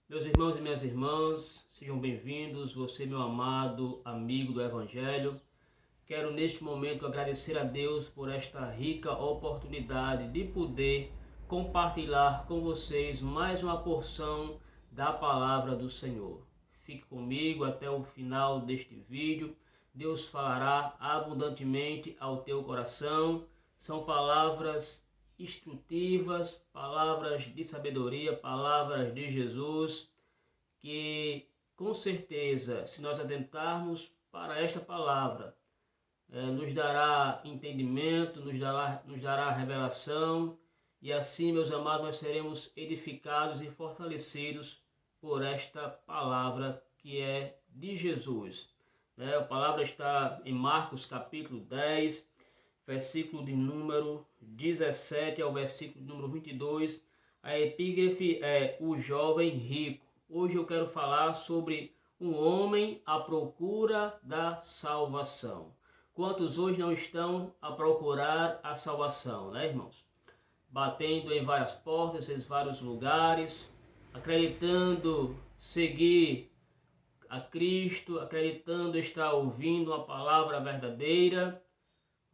Meus irmãos e minhas irmãs, sejam bem-vindos, você, meu amado amigo do Evangelho. Quero neste momento agradecer a Deus por esta rica oportunidade de poder compartilhar com vocês mais uma porção da palavra do Senhor. Fique comigo até o final deste vídeo. Deus falará abundantemente ao teu coração. São palavras instrutivas, palavras de sabedoria, palavras de Jesus, que com certeza, se nós atentarmos para esta palavra, nos dará entendimento, nos dará revelação, e assim, meus amados, nós seremos edificados e fortalecidos por esta palavra que é de Jesus. A palavra está em Marcos capítulo 10, versículo de número 17 ao versículo de número 22. A epígrafe é o jovem rico. Hoje eu quero falar sobre um homem à procura da salvação. Quantos hoje não estão a procurar a salvação, né, irmãos? Batendo em várias portas, em vários lugares, acreditando seguir a Cristo, acreditando estar ouvindo a palavra verdadeira,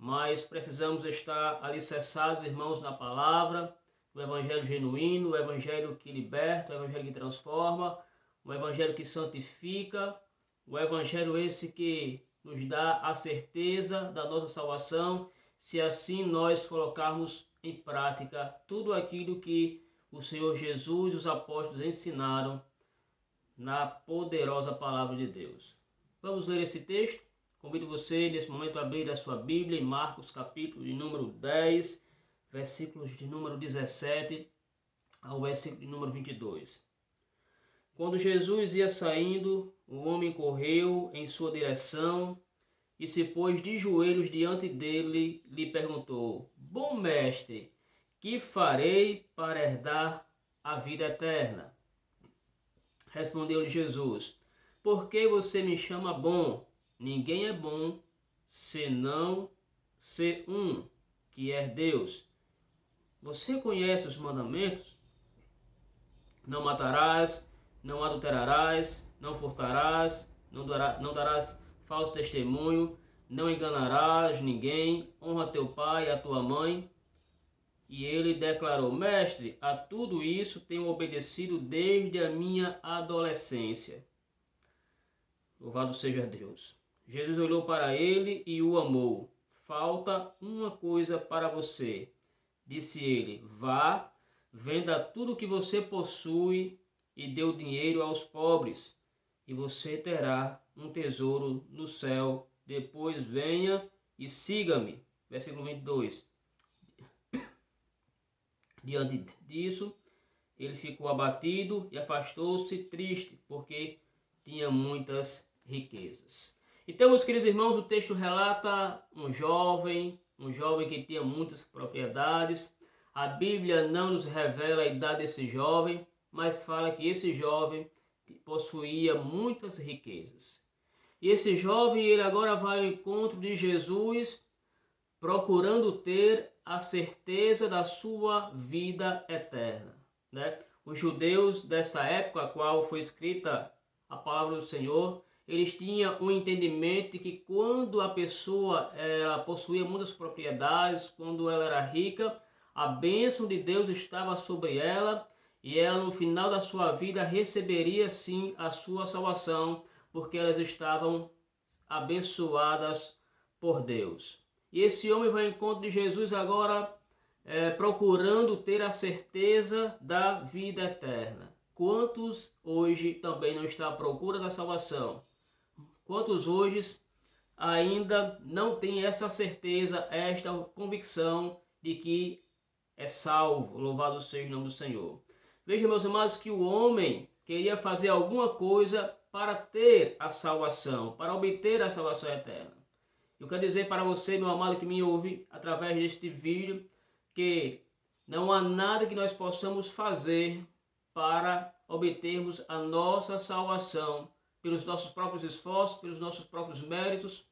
mas precisamos estar alicerçados, irmãos, na palavra, o evangelho genuíno, o evangelho que liberta, o evangelho que transforma, o evangelho que santifica, o evangelho esse que nos dá a certeza da nossa salvação, se assim nós colocarmos em prática tudo aquilo que o Senhor Jesus e os apóstolos ensinaram na poderosa palavra de Deus. Vamos ler esse texto? Convido você, nesse momento, a abrir a sua Bíblia em Marcos, capítulo de número 10, versículos de número 17 ao versículo de número 22. Quando Jesus ia saindo, o homem correu em sua direção e se pôs de joelhos diante dele, lhe perguntou: Bom mestre, que farei para herdar a vida eterna? Respondeu-lhe Jesus: Por que você me chama bom? Ninguém é bom, senão ser um, que é Deus. Você conhece os mandamentos? Não matarás, não adulterarás, não furtarás, não darás falso testemunho, não enganarás ninguém, honra teu pai e a tua mãe. E ele declarou: Mestre, a tudo isso tenho obedecido desde a minha adolescência. Louvado seja Deus. Jesus olhou para ele e o amou. Falta uma coisa para você. Disse ele: Vá, venda tudo o que você possui e dê o dinheiro aos pobres, e você terá um tesouro no céu. Depois venha e siga-me. Versículo 22. Diante disso, ele ficou abatido e afastou-se triste, porque tinha muitas riquezas. Então, meus queridos irmãos, o texto relata um jovem que tinha muitas propriedades. A Bíblia não nos revela a idade desse jovem, mas fala que esse jovem possuía muitas riquezas. E esse jovem, ele agora vai ao encontro de Jesus, procurando ter a certeza da sua vida eterna, né? Os judeus dessa época, a qual foi escrita a palavra do Senhor, eles tinham um entendimento de que quando a pessoa ela possuía muitas propriedades, quando ela era rica, a bênção de Deus estava sobre ela e ela no final da sua vida receberia sim a sua salvação, porque elas estavam abençoadas por Deus. E esse homem vai ao encontro de Jesus agora procurando ter a certeza da vida eterna. Quantos hoje também não estão à procura da salvação? Quantos hoje ainda não têm essa certeza, esta convicção de que é salvo? Louvado seja o nome do Senhor. Veja, meus amados, que o homem queria fazer alguma coisa para ter a salvação, para obter a salvação eterna. Eu quero dizer para você, meu amado, que me ouve através deste vídeo, que não há nada que nós possamos fazer para obtermos a nossa salvação pelos nossos próprios esforços, pelos nossos próprios méritos,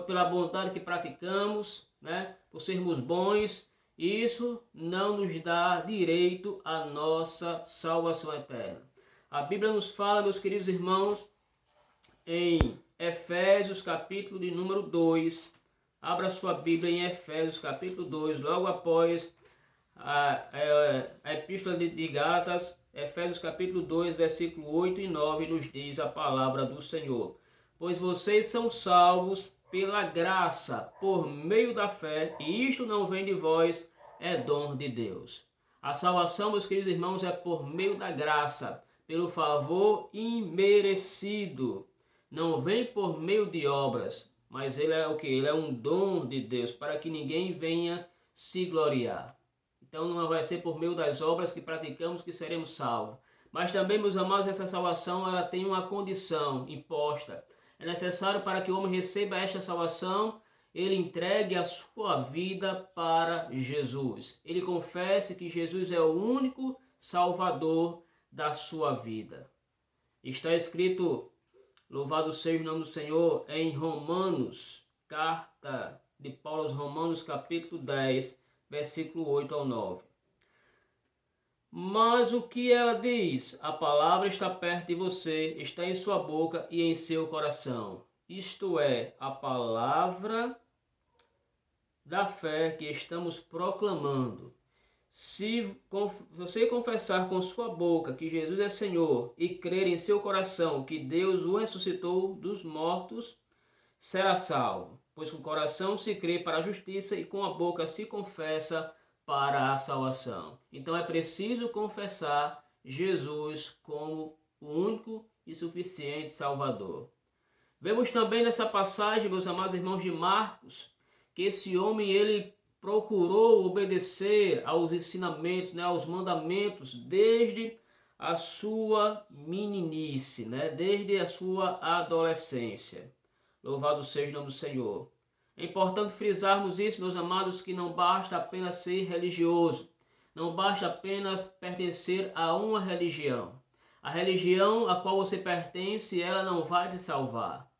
pela bondade que praticamos, né? Por sermos bons. Isso não nos dá direito à nossa salvação eterna. A Bíblia nos fala, meus queridos irmãos, em Efésios capítulo de número 2. Abra sua Bíblia em Efésios capítulo 2, logo após a epístola de Gálatas. Efésios capítulo 2, versículo 8 e 9 nos diz a palavra do Senhor: pois vocês são salvos pela graça, por meio da fé, e isto não vem de vós, é dom de Deus. A salvação, meus queridos irmãos, é por meio da graça, pelo favor imerecido. Não vem por meio de obras, mas ele é o que? Ele é um dom de Deus, para que ninguém venha se gloriar. Então não vai ser por meio das obras que praticamos que seremos salvos. Mas também, meus amados, essa salvação ela tem uma condição imposta. É necessário para que o homem receba esta salvação, ele entregue a sua vida para Jesus. Ele confesse que Jesus é o único Salvador da sua vida. Está escrito, louvado seja o nome do Senhor, em Romanos, carta de Paulo aos Romanos, capítulo 10, versículo 8 ao 9. Mas o que ela diz? A palavra está perto de você, está em sua boca e em seu coração. Isto é, a palavra da fé que estamos proclamando. Se você confessar com sua boca que Jesus é Senhor e crer em seu coração que Deus o ressuscitou dos mortos, será salvo. Pois com o coração se crê para a justiça e com a boca se confessa para a salvação. Então é preciso confessar Jesus como o único e suficiente Salvador. Vemos também nessa passagem, meus amados irmãos, de Marcos, que esse homem ele procurou obedecer aos ensinamentos, aos mandamentos desde a sua meninice, desde a sua adolescência. Louvado seja o nome do Senhor. É importante frisarmos isso, meus amados, que não basta apenas ser religioso, não basta apenas pertencer a uma religião. A religião a qual você pertence, ela não vai te salvar.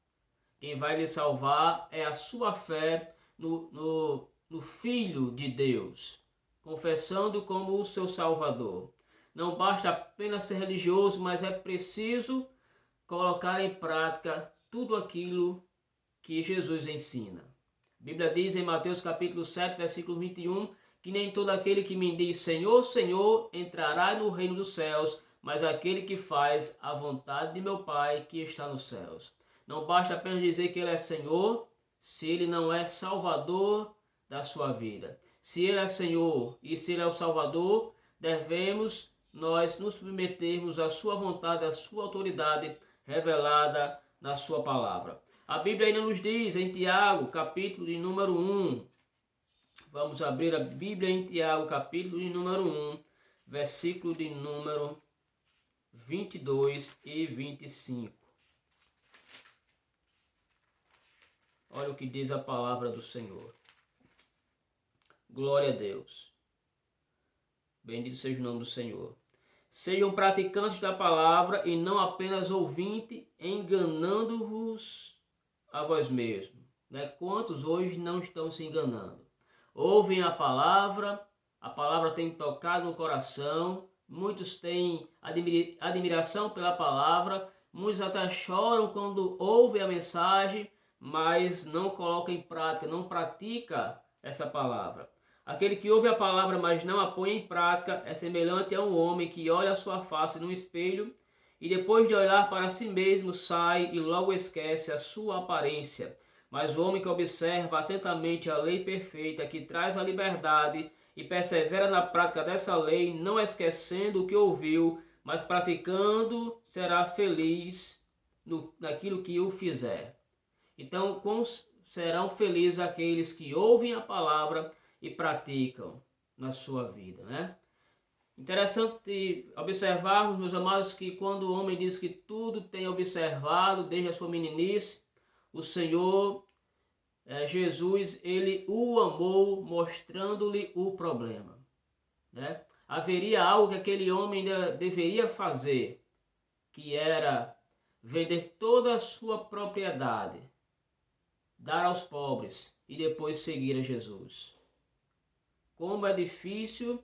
Quem vai lhe salvar é a sua fé no Filho de Deus, confessando como o seu Salvador. Não basta apenas ser religioso, mas é preciso colocar em prática tudo aquilo que Jesus ensina. A Bíblia diz em Mateus capítulo 7, versículo 21, que nem todo aquele que me diz Senhor, Senhor, entrará no reino dos céus, mas aquele que faz a vontade de meu Pai que está nos céus. Não basta apenas dizer que Ele é Senhor, se Ele não é Salvador da sua vida. Se Ele é Senhor e se Ele é o Salvador, devemos nós nos submetermos à sua vontade, à sua autoridade revelada na sua palavra. A Bíblia ainda nos diz em Tiago, capítulo de número 1. Vamos abrir a Bíblia em Tiago, capítulo de número 1, versículo de número 22 e 25. Olha o que diz a palavra do Senhor. Glória a Deus. Bendito seja o nome do Senhor. Sejam praticantes da palavra e não apenas ouvintes, enganando-vos a vós mesmos. Quantos hoje não estão se enganando? Ouvem a palavra tem tocado no coração, muitos têm admiração pela palavra, muitos até choram quando ouvem a mensagem, mas não coloca em prática, não pratica essa palavra. Aquele que ouve a palavra, mas não a põe em prática, é semelhante a um homem que olha a sua face no espelho e depois de olhar para si mesmo sai e logo esquece a sua aparência. Mas o homem que observa atentamente a lei perfeita que traz a liberdade e persevera na prática dessa lei, não esquecendo o que ouviu, mas praticando, será feliz naquilo que o fizer. Então, como serão felizes aqueles que ouvem a palavra e praticam na sua vida, Interessante observarmos, meus amados, que quando o homem diz que tudo tem observado desde a sua meninice, o Senhor Jesus, ele o amou mostrando-lhe o problema. Haveria algo que aquele homem deveria fazer, que era vender toda a sua propriedade, dar aos pobres e depois seguir a Jesus. Como é difícil,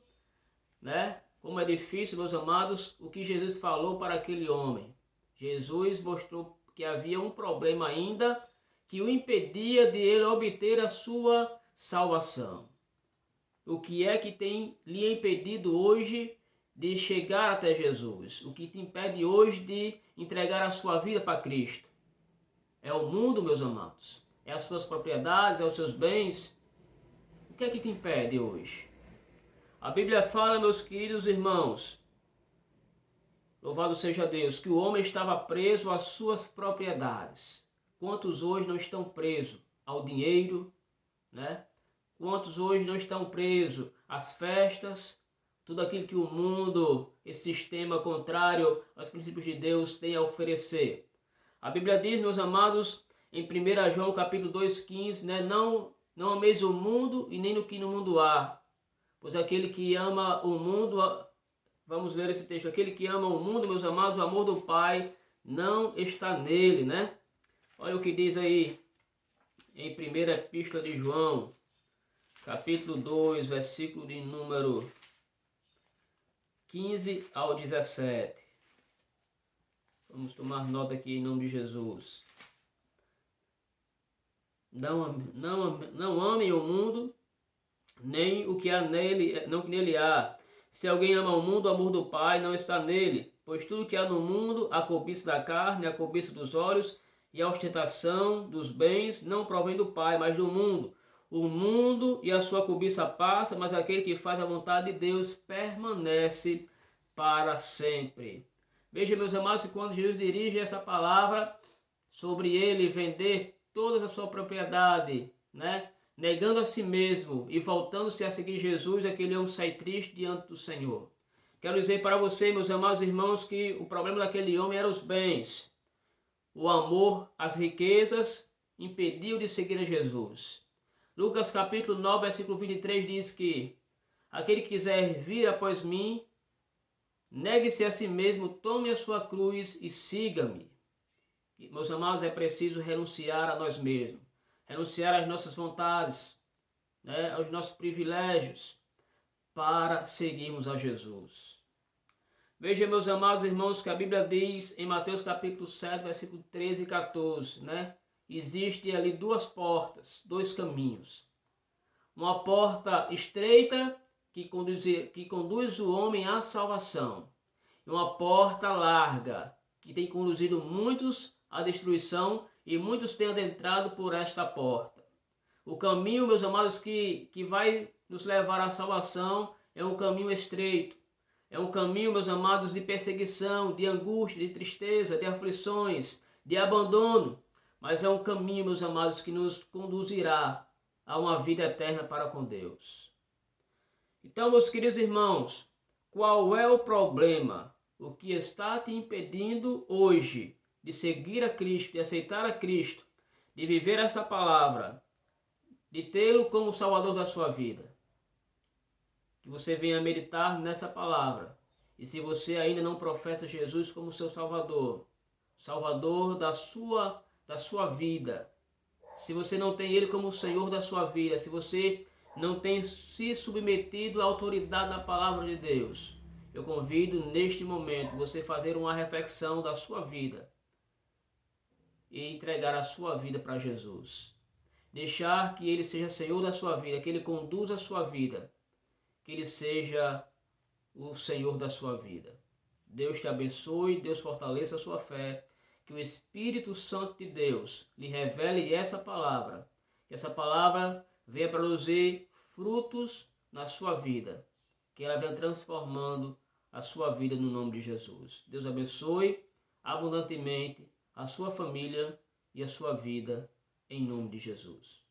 como é difícil, meus amados, o que Jesus falou para aquele homem. Jesus mostrou que havia um problema ainda que o impedia de ele obter a sua salvação. O que é que tem lhe impedido hoje de chegar até Jesus? O que te impede hoje de entregar a sua vida para Cristo? É o mundo, meus amados? É as suas propriedades, é os seus bens? O que é que te impede hoje? A Bíblia fala, meus queridos irmãos, louvado seja Deus, que o homem estava preso às suas propriedades. Quantos hoje não estão presos ao dinheiro, né? Quantos hoje não estão presos às festas, tudo aquilo que o mundo, esse sistema contrário aos princípios de Deus tem a oferecer. A Bíblia diz, meus amados, em 1 João capítulo 2,15, né? Não ameis o mundo e nem o que no mundo há, pois aquele que ama o mundo, vamos ler esse texto, aquele que ama o mundo, meus amados, o amor do Pai não está nele, né? Olha o que diz aí em 1ª Epístola de João, capítulo 2, versículo de número 15 ao 17. Vamos tomar nota aqui em nome de Jesus. Não amem o mundo, nem o que há nele, não que nele há. Se alguém ama o mundo, o amor do Pai não está nele. Pois tudo que há no mundo, a cobiça da carne, a cobiça dos olhos e a ostentação dos bens, não provém do Pai, mas do mundo. O mundo e a sua cobiça passa, mas aquele que faz a vontade de Deus permanece para sempre. Veja, meus amados, que quando Jesus dirige essa palavra sobre ele vender toda a sua propriedade, né? Negando a si mesmo e voltando-se a seguir Jesus, aquele homem sai triste diante do Senhor. Quero dizer para você, meus amados irmãos, que o problema daquele homem era os bens. O amor às riquezas impediu de seguir a Jesus. Lucas capítulo 9, versículo 23 diz que aquele que quiser vir após mim, negue-se a si mesmo, tome a sua cruz e siga-me. Meus amados, é preciso renunciar a nós mesmos, renunciar às nossas vontades, né, aos nossos privilégios, para seguirmos a Jesus. Veja, meus amados irmãos, que a Bíblia diz em Mateus capítulo 7, versículo 13 e 14, né? Existe ali duas portas, dois caminhos. Uma porta estreita que conduz o homem à salvação. E uma porta larga que tem conduzido muitos à destruição e muitos têm adentrado por esta porta. O caminho, meus amados, que vai nos levar à salvação é um caminho estreito. É um caminho, meus amados, de perseguição, de angústia, de tristeza, de aflições, de abandono. Mas é um caminho, meus amados, que nos conduzirá a uma vida eterna para com Deus. Então, meus queridos irmãos, qual é o problema? O que está te impedindo hoje de seguir a Cristo, de aceitar a Cristo, de viver essa palavra, de tê-lo como Salvador da sua vida? Que você venha meditar nessa palavra. E se você ainda não professa Jesus como seu Salvador, Salvador da sua vida, se você não tem Ele como Senhor da sua vida, se você não tem se submetido à autoridade da palavra de Deus, eu convido neste momento você fazer uma reflexão da sua vida e entregar a sua vida para Jesus. Deixar que Ele seja Senhor da sua vida, que Ele conduza a sua vida, que Ele seja o Senhor da sua vida. Deus te abençoe, Deus fortaleça a sua fé, que o Espírito Santo de Deus lhe revele essa palavra, que essa palavra venha produzir frutos na sua vida, que ela venha transformando a sua vida no nome de Jesus. Deus abençoe abundantemente a sua família e a sua vida em nome de Jesus.